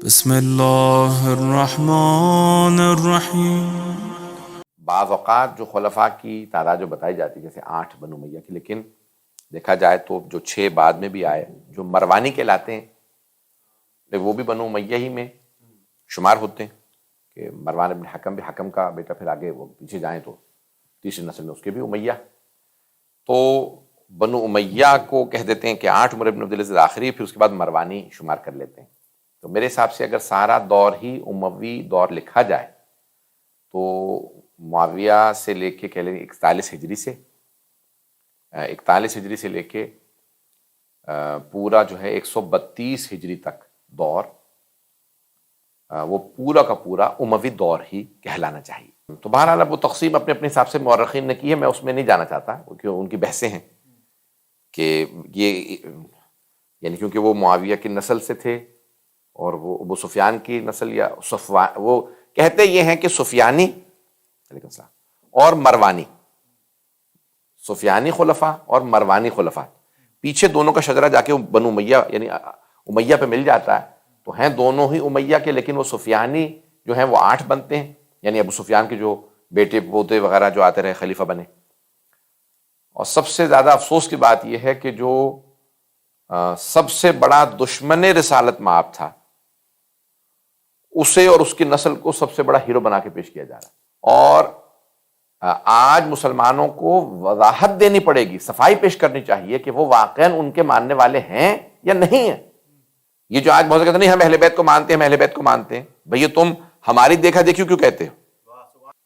بسم اللہ الرحمن الرحیم۔ بعض اوقات جو خلفاء کی تعداد جو بتائی جاتی ہے جیسے 8 بنو امیہ کی، لیکن دیکھا جائے تو جو 6 بعد میں بھی آئے جو مروانی کہلاتے ہیں وہ بھی بنو امیہ ہی میں شمار ہوتے ہیں، کہ مروان بن حکم بھی حکم کا بیٹا، پھر آگے وہ پیچھے جائیں تو تیسری نسل میں اس کے بھی امیہ، تو بنو امیہ کو کہہ دیتے ہیں کہ 8 عمر بن عبدالعزیز آخری، پھر اس کے بعد مروانی شمار کر لیتے ہیں۔ تو میرے حساب سے اگر سارا دور ہی اموی دور لکھا جائے تو معاویہ سے لے کے کہہ لیں 41 ہجری سے لے کے پورا جو ہے 132 ہجری تک دور، وہ پورا کا پورا اموی دور ہی کہلانا چاہیے۔ تو بہرحال اب وہ تقسیم اپنے اپنے حساب سے مورخین نے کی ہے، میں اس میں نہیں جانا چاہتا کیونکہ ان کی بحثیں ہیں کہ یہ یعنی کیونکہ وہ معاویہ کی نسل سے تھے اور وہ ابو سفیان کی نسل، یا وہ کہتے یہ ہیں کہ سفیانی علیکم السلام اور مروانی، سفیانی خلفاء اور مروانی خلفاء، پیچھے دونوں کا شجرہ جا کے بنو امیہ یعنی امیہ پہ مل جاتا ہے، تو ہیں دونوں ہی امیہ کے، لیکن وہ سفیانی جو ہیں وہ 8 بنتے ہیں، یعنی ابو سفیان کے جو بیٹے پوتے وغیرہ جو آتے رہے خلیفہ بنے۔ اور سب سے زیادہ افسوس کی بات یہ ہے کہ جو سب سے بڑا دشمن رسالت مآب تھا، اسے اور اس کی نسل کو سب سے بڑا ہیرو بنا کے پیش کیا جا رہا ہے، اور آج مسلمانوں کو وضاحت دینی پڑے گی، صفائی پیش کرنی چاہیے کہ وہ واقعاً ان کے ماننے والے ہیں یا نہیں ہیں۔ یہ جو آج بہت سے کہتے ہیں نہیں ہم اہل بیت کو مانتے ہیں، ہم اہل بیت کو مانتے ہیں، بھئی تم ہماری دیکھا دیکھیوں کیوں کہتے ہو؟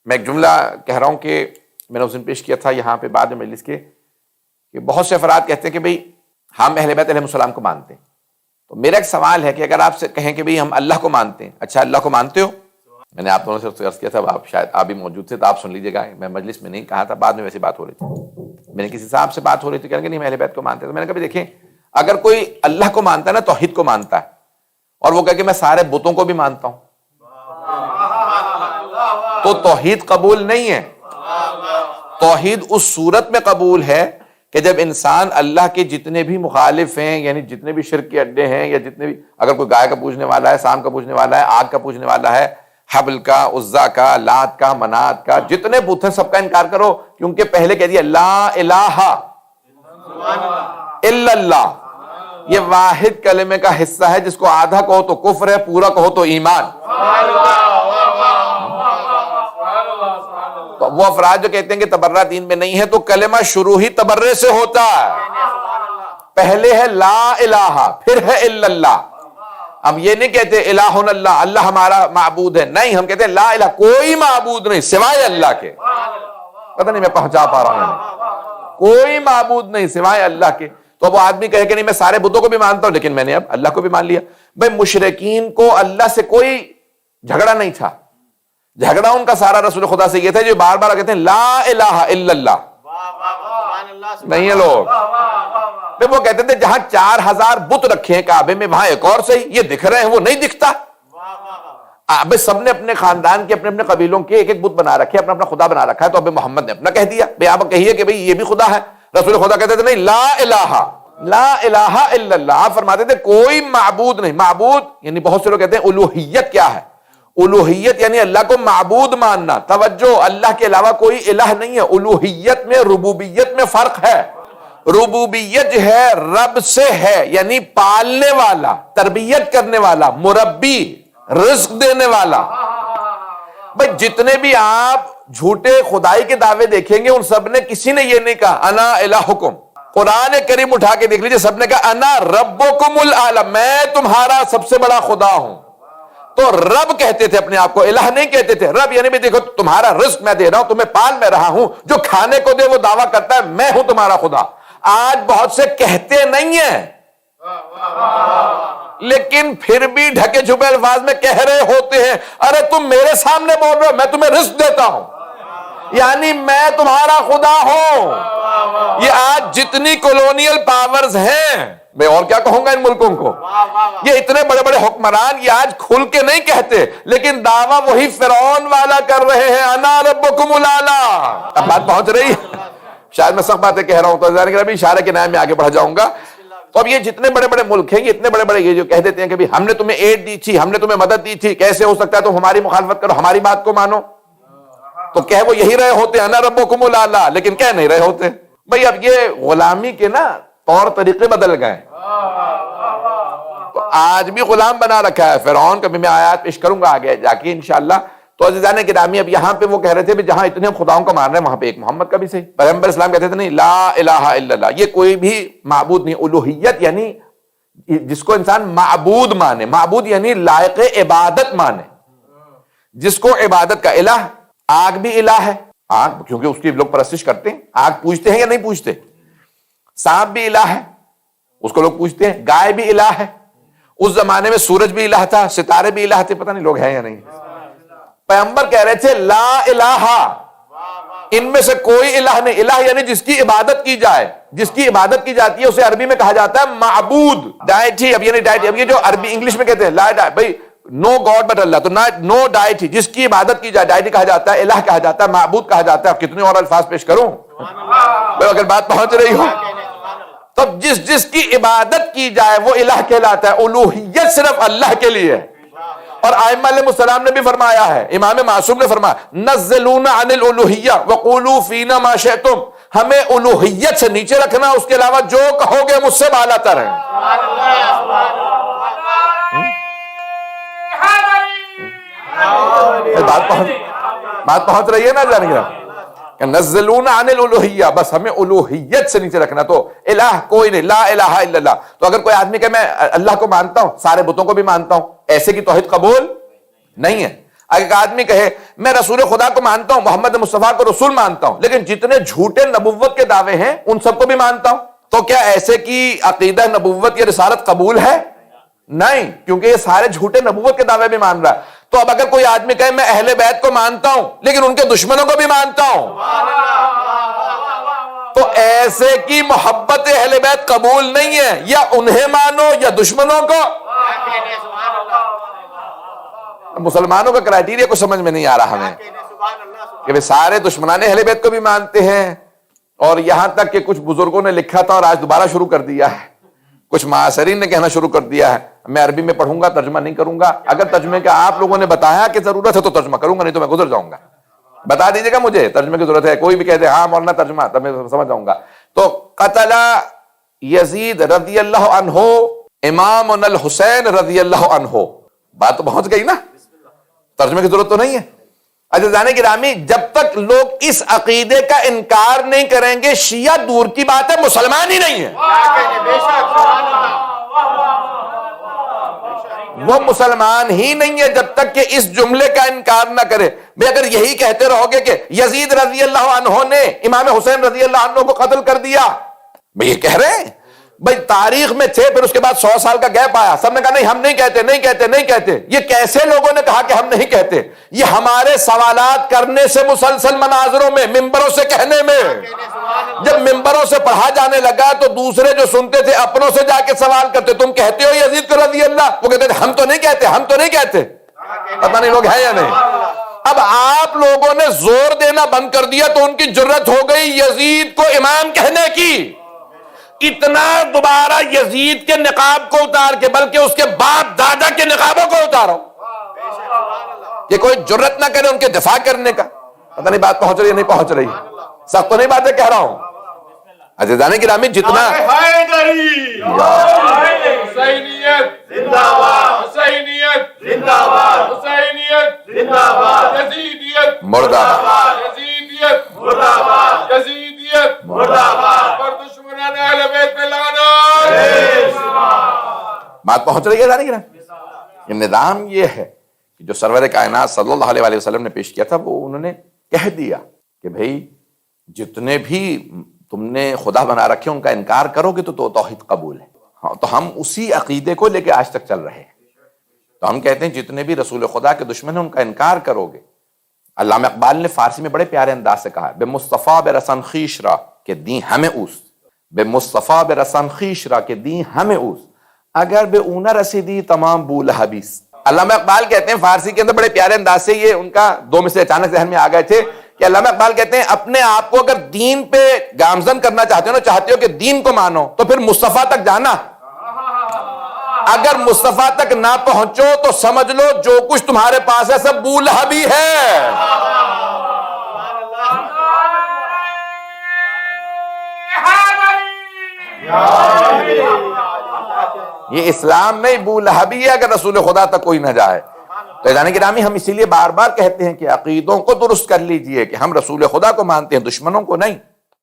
میں ایک جملہ کہہ رہا ہوں کہ میں نے اس دن پیش کیا تھا یہاں پہ بعد میں مجلس کے، کہ بہت سے افراد کہتے ہیں کہ بھئی ہم اہل بیت علیہ السلام کو مانتے ہیں۔ تو میرا ایک سوال ہے کہ اگر آپ سے کہیں کہ بھئی ہم اللہ کو مانتے ہیں، اچھا اللہ کو مانتے ہو؟ میں نے آپ دونوں سے عرض کیا تھا، آپ شاید آپ بھی موجود تھے تو آپ سن لیجیے گا، میں مجلس میں نہیں کہا تھا، بعد میں ویسی بات ہو رہی تھی، میں نے کسی صاحب سے بات ہو رہی تھی، کہیں گے نہیں ہم اہل بیت کو مانتے ہیں۔ تو میں نے کہا بھی دیکھیں اگر کوئی اللہ کو مانتا ہے نا، توحید کو مانتا ہے، اور وہ کہے کہ میں سارے بتوں کو بھی مانتا ہوں، تو توحید قبول نہیں ہے۔ توحید اس صورت میں قبول ہے کہ جب انسان اللہ کے جتنے بھی مخالف ہیں، یعنی جتنے بھی شرک کے اڈے ہیں، یا جتنے بھی اگر کوئی گائے کا پوجنے والا ہے، سام کا پوجنے والا ہے، آگ کا پوجنے والا ہے، حبل کا، عزا کا، لات کا، منات کا، جتنے بت ہیں سب کا انکار کرو، کیونکہ پہلے کہہ دیا لا الہ الا اللہ، یہ واحد کلمے کا حصہ ہے، جس کو آدھا کہو تو کفر ہے، پورا کہو تو ایمان۔ تو وہ افراد جو کہتے ہیں کہ تبرہ دین میں نہیں ہے، تو کلمہ شروع ہی تبرے سے ہوتا ہے، پہلے ہے لا الہ پھر ہے الا اللہ۔ ہم یہ نہیں کہتے الہ اللہ، اللہ ہمارا معبود ہے، نہیں، ہم کہتے ہیں لا الہ، کوئی معبود نہیں سوائے اللہ کے۔ پتہ نہیں میں پہنچا پا رہا ہوں، کوئی معبود نہیں سوائے اللہ کے۔ تو وہ آدمی کہے کہ نہیں میں سارے بتوں کو بھی مانتا ہوں، لیکن میں نے اب اللہ کو بھی مان لیا۔ بھئی مشرکین کو اللہ سے کوئی جھگڑا نہیں تھا، جھگڑا ان کا سارا رسول خدا سے یہ تھا جو بار بار کہتے ہیں لا الہ الا اللہ، نہیں ہے لوگ۔ پھر وہ کہتے تھے جہاں 4000 بت رکھے ہیں کعبے میں، وہاں ایک اور صحیح، یہ دکھ رہے ہیں وہ نہیں دکھتا۔ اب سب نے اپنے خاندان کے اپنے اپنے قبیلوں کے ایک ایک بت بنا رکھے، اپنا اپنا خدا بنا رکھا ہے، تو اب محمد نے اپنا کہہ دیا، بھئی آپ کہیے کہ بھئی یہ بھی خدا ہے۔ رسول خدا کہتے تھے نہیں لا الہ الا اللہ، آپ فرماتے تھے کوئی معبود نہیں۔ معبود یعنی بہت سے لوگ کہتے ہیں الوہیت کیا ہے؟ الوہیت یعنی اللہ کو معبود ماننا، توجہ، اللہ کے علاوہ کوئی الہ نہیں ہے۔ الوہیت میں ربوبیت میں فرق ہے۔ ربوبیت جو ہے رب سے ہے، یعنی پالنے والا، تربیت کرنے والا، مربی، رزق دینے والا۔ بھئی جتنے بھی آپ جھوٹے خدائی کے دعوے دیکھیں گے، ان سب نے کسی نے یہ نہیں کہا انا الہکم۔ قرآن کریم اٹھا کے دیکھ لیجئے، سب نے کہا انا ربکم الاعلی، میں تمہارا سب سے بڑا خدا ہوں۔ تو رب کہتے تھے اپنے آپ کو، الہ نہیں کہتے تھے۔ رب یعنی بھی دیکھو تمہارا رزق میں دے رہا ہوں، تمہیں پال میں رہا ہوں، جو کھانے کو دے وہ دعویٰ کرتا ہے میں ہوں تمہارا خدا۔ آج بہت سے کہتے نہیں ہیں، لیکن پھر بھی ڈھکے چھپے الفاظ میں کہہ رہے ہوتے ہیں ارے تم میرے سامنے بول رہے ہو، میں تمہیں رزق دیتا ہوں، یعنی میں تمہارا خدا ہوں۔ یہ آج جتنی کولونیل پاورز ہیں، میں اور کیا کہوں گا ان ملکوں کو، یہ اتنے بڑے بڑے حکمران یہ آج کھل کے نہیں کہتے، لیکن دعویٰ وہی فرعون والا کر رہے ہیں انا ربکم الاعلی۔ اب بات پہنچ رہی ہے، شاید میں سب باتیں کہہ رہا ہوں تو ابھی اشارے کے نام میں آگے بڑھ جاؤں گا۔ تو اب یہ جتنے بڑے بڑے ملک ہیں، یہ اتنے بڑے بڑے یہ جو کہہ دیتے ہیں کہ بھی ہم نے تمہیں ایڈ دی تھی، ہم نے تمہیں مدد دی تھی، کیسے ہو سکتا ہے تم ہماری مخالفت کرو، ہماری بات کو مانو؟ تو کہہ وہ یہی رہے ہوتے ہیں انا ربکم الاعلی، لیکن کہہ نہیں رہے ہوتے. بھئی اب یہ غلامی کے نا طور طریقے بدل گئے. تو آج بھی غلام بنا رکھا ہے فرعون. کبھی میں آیات پیش کروں گا آگے جا کے انشاءاللہ. تو عزیزان گرامی، اب یہاں پہ وہ کہہ رہے تھے بھی جہاں اتنے ہم خداؤں کو مان رہے ہیں وہاں پہ ایک محمد کا بھی صحیح. پیغمبر اسلام کہتے تھے نہیں لا الہ الا اللہ، یہ کوئی بھی معبود نہیں. الوہیت یعنی جس کو انسان معبود مانے، معبود یعنی لائق عبادت مانے، جس کو عبادت کا الہ. آگ بھی الہ ہے، آگ کیونکہ اس کی لوگ پرستش کرتے ہیں. آگ پوجتے ہیں یا نہیں پوجتے؟ سانپ بھی الہ ہے، اس کو لوگ پوجتے ہیں. گائے بھی الہ ہے. اس زمانے میں سورج بھی الہ تھا، ستارے بھی الہ تھے. پتہ نہیں لوگ ہیں یا نہیں. پیغمبر کہہ رہے تھے لا الہ، ان میں سے کوئی الہ نہیں. الہ یعنی جس کی عبادت کی جائے، جس کی عبادت کی جاتی ہے اسے عربی میں کہا جاتا ہے معبود. ڈائٹی اب یعنی ڈائٹی، اب یہ جو عربی انگلش میں کہتے ہیں لا بھائی نو گاڈ بٹ اللہ، تو نو ڈائٹی، جس کی عبادت کی جائے ڈائٹی کہا جاتا ہے، الہ کہا جاتا ہے، معبود کہا جاتا ہے. اب کتنے اور الفاظ پیش کروں اگر بات پہنچ رہی ہو. تو جس کی عبادت کی جائے وہ الہ کہلاتا ہے. الوہیت صرف اللہ کے لیے ہے. اور ائمہ علیہ السلام نے بھی فرمایا ہے، امام معصوم نے فرمایا نزلونا عن الالوہیہ وقولوا فینا ما شئتم، ہمیں الوہیت سے نیچے رکھنا، اس کے علاوہ جو کہو گے مجھ سے بالا تر ہیں. بات پہنچ رہی ہے نا جان گرام؟ نزلونا عن الالوہیہ، بس ہمیں الوہیت سے نیچے رکھنا. تو الہ کوئی نہیں، لا الہ الا اللہ. تو اگر کوئی آدمی کہ میں اللہ کو مانتا ہوں، سارے بتوں کو بھی مانتا ہوں، ایسے کی توحید قبول نہیں ہے. اگر ایک آدمی کہے میں رسول خدا کو مانتا ہوں، محمد مصطفیٰ کو رسول مانتا ہوں، لیکن جتنے جھوٹے نبوت کے دعوے ہیں ان سب کو بھی مانتا ہوں، تو کیا ایسے کی عقیدہ نبوت یا رسالت قبول ہے؟ نہیں، کیونکہ یہ سارے جھوٹے نبوت کے دعوے بھی مان رہا ہے. تو اب اگر کوئی آدمی کہے میں اہل بیت کو مانتا ہوں لیکن ان کے دشمنوں کو بھی مانتا ہوں، تو ایسے کی محبت اہل بیت قبول نہیں ہے. یا انہیں مانو یا دشمنوں کو. مسلمانوں کا کرائٹیریا کو سمجھ میں نہیں آ رہا ہمیں کہ وہ سارے دشمنان اہل بیت کو بھی مانتے ہیں. اور یہاں تک کہ کچھ بزرگوں نے لکھا تھا اور آج دوبارہ شروع کر دیا ہے، کچھ معاصرین نے کہنا شروع کر دیا ہے میں عربی میں پڑھوں گا، ترجمہ نہیں کروں گا. اگر ترجمے کا آپ لوگوں نے بتایا کہ ضرورت ہے تو ترجمہ کروں گا، نہیں تو میں گزر جاؤں گا. بتا دیجیے گا مجھے ترجمے کی ضرورت ہے. کوئی بھی کہتے ہیں ہاں مولانا ترجمہ، تب میں سمجھ جاؤں گا. تو قتل یزید رضی اللہ عنہ امام الحسین رضی اللہ عنہ. بات تو پہنچ گئی نا، ترجمے کی ضرورت تو نہیں ہے. عزیزان گرامی، جب تک لوگ اس عقیدے کا انکار نہیں کریں گے، شیعہ دور کی بات ہے مسلمان ہی نہیں ہے. وہ مسلمان ہی نہیں ہے جب تک کہ اس جملے کا انکار نہ کرے. میں اگر یہی کہتے رہو گے کہ یزید رضی اللہ عنہ نے امام حسین رضی اللہ عنہ کو قتل کر دیا، بھئی یہ کہہ رہے ہیں بھئی تاریخ میں تھے، پھر اس کے بعد 100 سال کا گیپ آیا، سب نے کہا نہیں ہم نہیں کہتے نہیں کہتے نہیں کہتے. یہ کیسے لوگوں نے کہا کہ ہم نہیں کہتے؟ یہ ہمارے سوالات کرنے سے، مسلسل مناظروں میں، ممبروں سے کہنے میں. جب ممبروں سے پڑھا جانے لگا تو دوسرے جو سنتے تھے اپنوں سے جا کے سوال کرتے، تم کہتے ہو یزید کو رضی اللہ؟ وہ کہتے تھے ہم تو نہیں کہتے، ہم تو نہیں کہتے. پتہ نہیں لوگ ہیں یا نہیں. اب آپ لوگوں نے زور دینا بند کر دیا تو ان کی جرت ہو گئی یزید کو امام کہنے کی. اتنا دوبارہ یزید کے نقاب کو اتار کے، بلکہ اس کے باپ دادا کے نقابوں کو اتارو. یہ کوئی جرت نہ کرے ان کے دفاع کرنے کا. پتہ نہیں بات پہنچ رہی ہے نہیں پہنچ رہی. سب تو نہیں باتیں کہہ رہا ہوں. عزیزان گرامی، جتنا حسینیت زندہ باد، حسینیت زندہ باد، حسینیت زندہ باد، یزیدیت مردہ باد، یزیدیت مردہ باد، یزیدیت مردہ باد، پر دشمنان اہل بیت پہ لعنت. بات پہنچ رہی ہے جانے کی نا. یہ نظام یہ ہے کہ جو سرور کائنات صلی اللہ علیہ وسلم نے پیش کیا تھا، وہ انہوں نے کہہ دیا کہ بھئی جتنے بھی تم نے خدا بنا رکھے ان کا انکار کرو گے تو توحید قبول ہے. ہاں، تو ہم اسی عقیدے کو لے کے آج تک چل رہے ہیں. تو ہم کہتے ہیں جتنے بھی رسول خدا کے دشمن ہیں ان کا انکار کرو گے. علامہ اقبال نے فارسی میں بڑے پیارے انداز سے کہا، بے مصطفیٰ بے رسن خویش را کہ دیں ہمیں اوس، بے مصطفیٰ بے رسن خویش را کہ دیں ہمیں اوس، اگر بے اونا رسیدی تمام بول حبیس. علامہ اقبال کہتے ہیں فارسی کے اندر بڑے پیارے انداز سے، یہ ان کا دو میں سے اچانک ذہن میں آ گئے تھے کہ علامہ اقبال کہتے ہیں اپنے آپ کو اگر دین پہ گامزن کرنا چاہتے ہو نا، چاہتے ہو کہ دین کو مانو، تو پھر مصطفیٰ تک جانا. اگر مصطفیٰ تک نہ پہنچو تو سمجھ لو جو کچھ تمہارے پاس ہے سب ابو لہب ہی ہے. یہ اسلام میں ابو لہب ہی ہے اگر رسول خدا تک کوئی نہ جائے. تو عزیزان گرامی، ہم اسی لیے بار بار کہتے ہیں کہ عقیدوں کو درست کر لیجئے کہ ہم رسول خدا کو مانتے ہیں، دشمنوں کو نہیں.